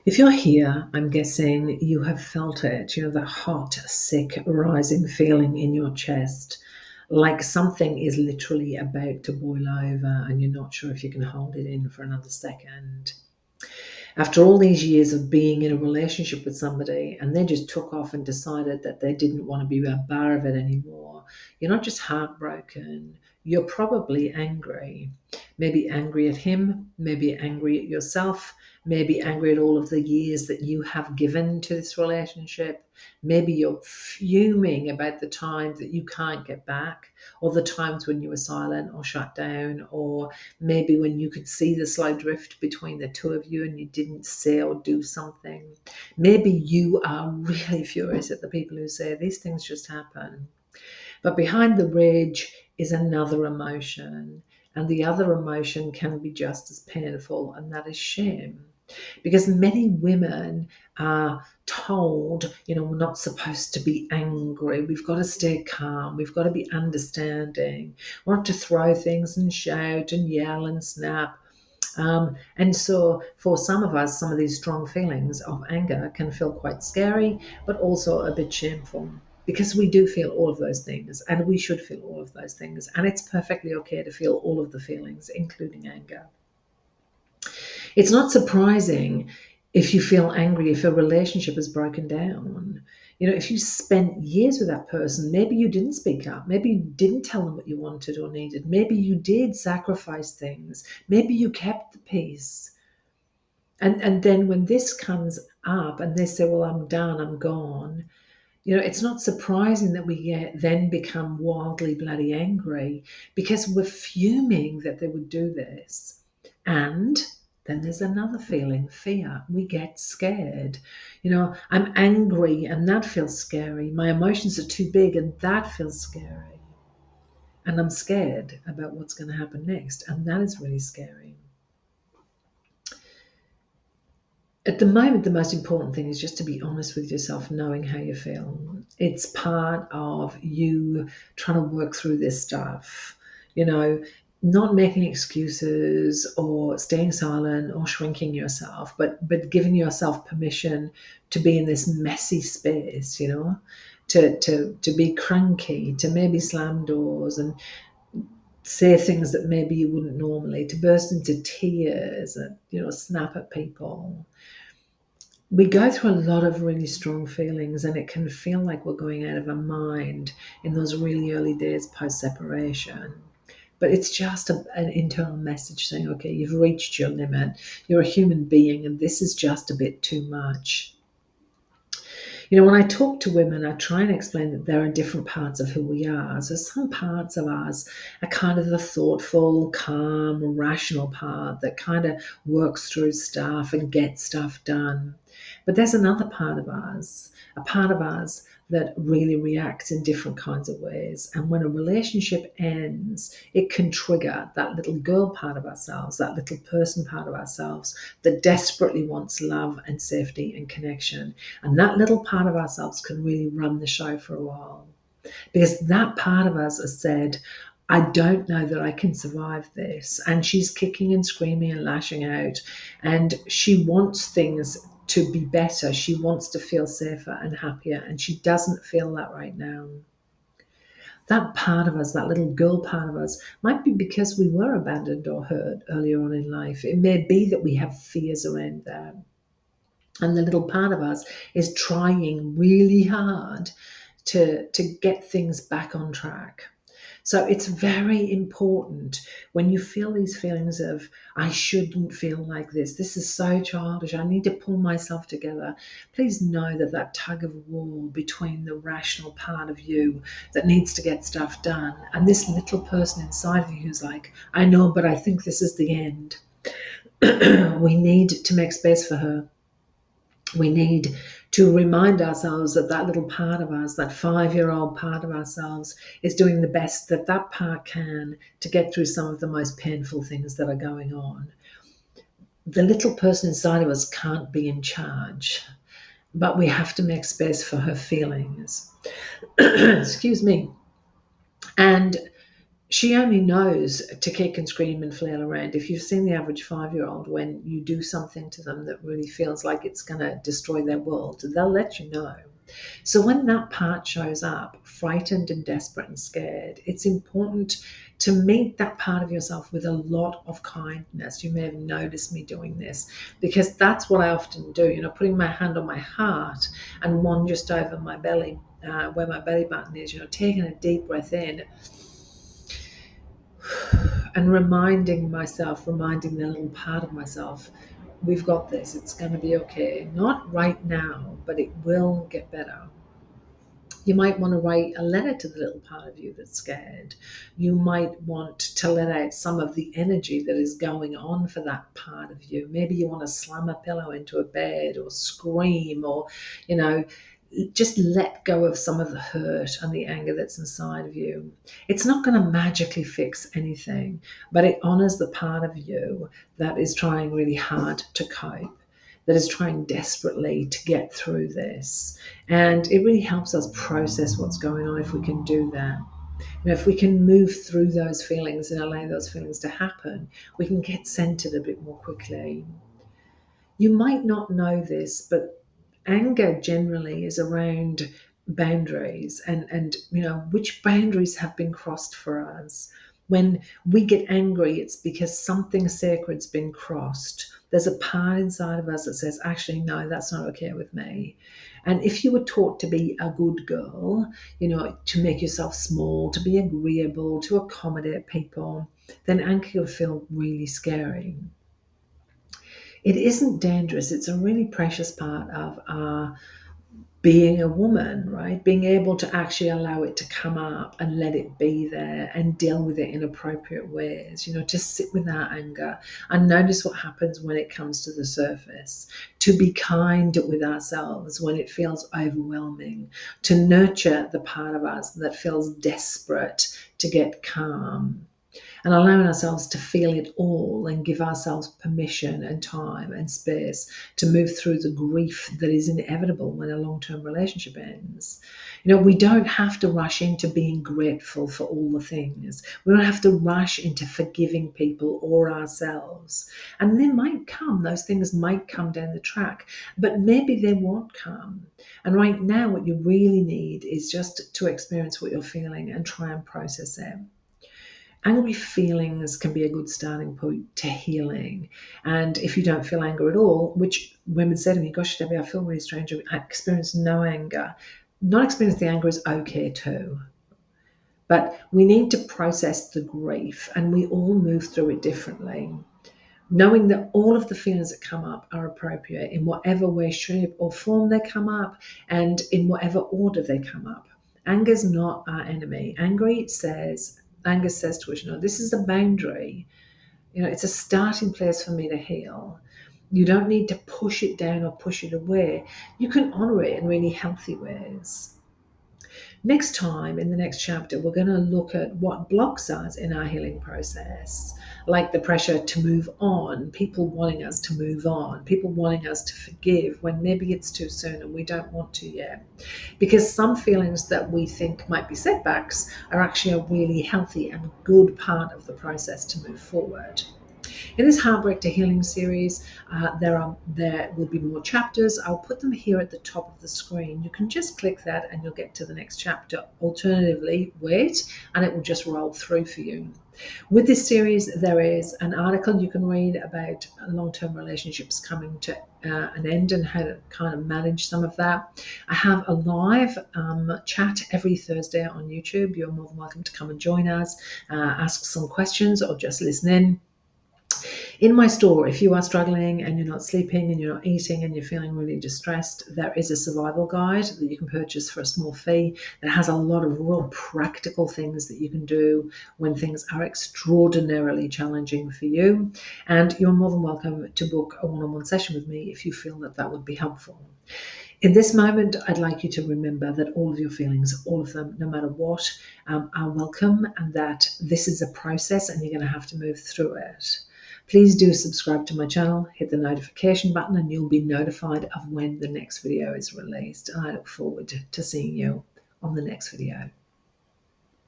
If you're here, I'm guessing you have felt it, the hot, sick, rising feeling in your chest, like something is literally about to boil over and you're not sure if you can hold it in for another second. After all these years of being in a relationship with somebody and they just took off and decided that they didn't want to be a bar of it anymore, you're not just heartbroken, you're probably angry. Maybe angry at him, maybe angry at yourself, maybe angry at all of the years that you have given to this relationship. Maybe you're fuming about the time that you can't get back, or the times when you were silent or shut down, or maybe when you could see the slow drift between the two of you and you didn't say or do something. Maybe you are really furious at the people who say these things just happen. But behind the rage is another emotion, and the other emotion can be just as painful, and that is shame. Because many women are told, we're not supposed to be angry. We've got to stay calm. We've got to be understanding. We're not to throw things and shout and yell and snap. And so for some of us, some of these strong feelings of anger can feel quite scary, but also a bit shameful. Because we do feel all of those things, and we should feel all of those things. And it's perfectly okay to feel all of the feelings, including anger. It's not surprising if you feel angry if a relationship has broken down. If you spent years with that person, maybe you didn't speak up, maybe you didn't tell them what you wanted or needed, maybe you did sacrifice things, maybe you kept the peace. And then when this comes up and they say, well, I'm done, I'm gone, it's not surprising that we then become wildly bloody angry because we're fuming that they would do this. And then there's another feeling, fear. We get scared. I'm angry and that feels scary. My emotions are too big and that feels scary. And I'm scared about what's going to happen next. And that is really scary. At the moment, the most important thing is just to be honest with yourself, knowing how you feel. It's part of you trying to work through this stuff, not making excuses or staying silent or shrinking yourself, but giving yourself permission to be in this messy space, to be cranky, to maybe slam doors and say things that maybe you wouldn't normally, to burst into tears and, snap at people. We go through a lot of really strong feelings and it can feel like we're going out of our mind in those really early days post-separation. But it's just an internal message saying, okay, you've reached your limit. You're a human being and this is just a bit too much. When I talk to women, I try and explain that there are different parts of who we are. So some parts of us are kind of the thoughtful, calm, rational part that kind of works through stuff and gets stuff done. But there's another part of us, a part of us that really reacts in different kinds of ways. And when a relationship ends, it can trigger that little girl part of ourselves, that little person part of ourselves that desperately wants love and safety and connection. And that little part of ourselves can really run the show for a while. Because that part of us has said, I don't know that I can survive this. And she's kicking and screaming and lashing out. And she wants things to be better. She wants to feel safer and happier. And she doesn't feel that right now. That part of us, that little girl part of us, might be because we were abandoned or hurt earlier on in life. It may be that we have fears around that. And the little part of us is trying really hard to get things back on track. So it's very important when you feel these feelings of, I shouldn't feel like this. This is so childish. I need to pull myself together. Please know that that tug of war between the rational part of you that needs to get stuff done and this little person inside of you who's like, I know, but I think this is the end. We need to make space for her. We need to remind ourselves that that little part of us, that 5-year-old part of ourselves, is doing the best that that part can to get through some of the most painful things that are going on. The little person inside of us can't be in charge, but we have to make space for her feelings. Excuse me. And She only knows to kick and scream and flail around. If you've seen the average 5-year-old, when you do something to them that really feels like it's going to destroy their world, they'll let you know. So when that part shows up, frightened and desperate and scared, it's important to meet that part of yourself with a lot of kindness. You may have noticed me doing this because that's what I often do, putting my hand on my heart and one just over my belly, where my belly button is, taking a deep breath in and reminding the little part of myself, we've got this, it's going to be okay. Not right now, but it will get better. You might want to write a letter to the little part of you that's scared. You might want to let out some of the energy that is going on for that part of you. Maybe you want to slam a pillow into a bed or scream or, just let go of some of the hurt and the anger that's inside of you. It's not going to magically fix anything, but it honors the part of you that is trying really hard to cope, that is trying desperately to get through this. And it really helps us process what's going on if we can do that. If we can move through those feelings and allow those feelings to happen, we can get centered a bit more quickly. You might not know this, but anger generally is around boundaries and which boundaries have been crossed for us. When we get angry, it's because something sacred's been crossed. There's a part inside of us that says, actually, no, that's not okay with me. And if you were taught to be a good girl, to make yourself small, to be agreeable, to accommodate people, then anger will feel really scary. It isn't dangerous. It's a really precious part of being a woman, right? Being able to actually allow it to come up and let it be there and deal with it in appropriate ways, to sit with that anger and notice what happens when it comes to the surface, to be kind with ourselves when it feels overwhelming, to nurture the part of us that feels desperate to get calm, and allowing ourselves to feel it all and give ourselves permission and time and space to move through the grief that is inevitable when a long-term relationship ends. We don't have to rush into being grateful for all the things. We don't have to rush into forgiving people or ourselves. And those things might come down the track, but maybe they won't come. And right now, what you really need is just to experience what you're feeling and try and process it. Angry feelings can be a good starting point to healing. And if you don't feel anger at all, which women say to me, gosh, Debbi, I feel really strange. I experience no anger. Not experiencing the anger is okay too. But we need to process the grief, and we all move through it differently. Knowing that all of the feelings that come up are appropriate in whatever way, shape, or form they come up, and in whatever order they come up. Anger is not our enemy. Anger says to us, this is a boundary. It's a starting place for me to heal. You don't need to push it down or push it away. You can honor it in really healthy ways. Next time, in the next chapter, we're going to look at what blocks us in our healing process, like the pressure to move on, people wanting us to move on, people wanting us to forgive when maybe it's too soon and we don't want to yet. Because some feelings that we think might be setbacks are actually a really healthy and good part of the process to move forward. In this Heartbreak to Healing series, there will be more chapters. I'll put them here at the top of the screen. You can just click that and you'll get to the next chapter. Alternatively, wait and it will just roll through for you. With this series, there is an article you can read about long-term relationships coming to an end and how to kind of manage some of that. I have a live chat every Thursday on YouTube. You're more than welcome to come and join us, ask some questions or just listen in. In my store, if you are struggling and you're not sleeping and you're not eating and you're feeling really distressed, there is a survival guide that you can purchase for a small fee that has a lot of real practical things that you can do when things are extraordinarily challenging for you. And you're more than welcome to book a one-on-one session with me if you feel that that would be helpful. In this moment, I'd like you to remember that all of your feelings, all of them, no matter what, are welcome, and that this is a process and you're going to have to move through it. Please do subscribe to my channel, hit the notification button, and you'll be notified of when the next video is released. And I look forward to seeing you on the next video.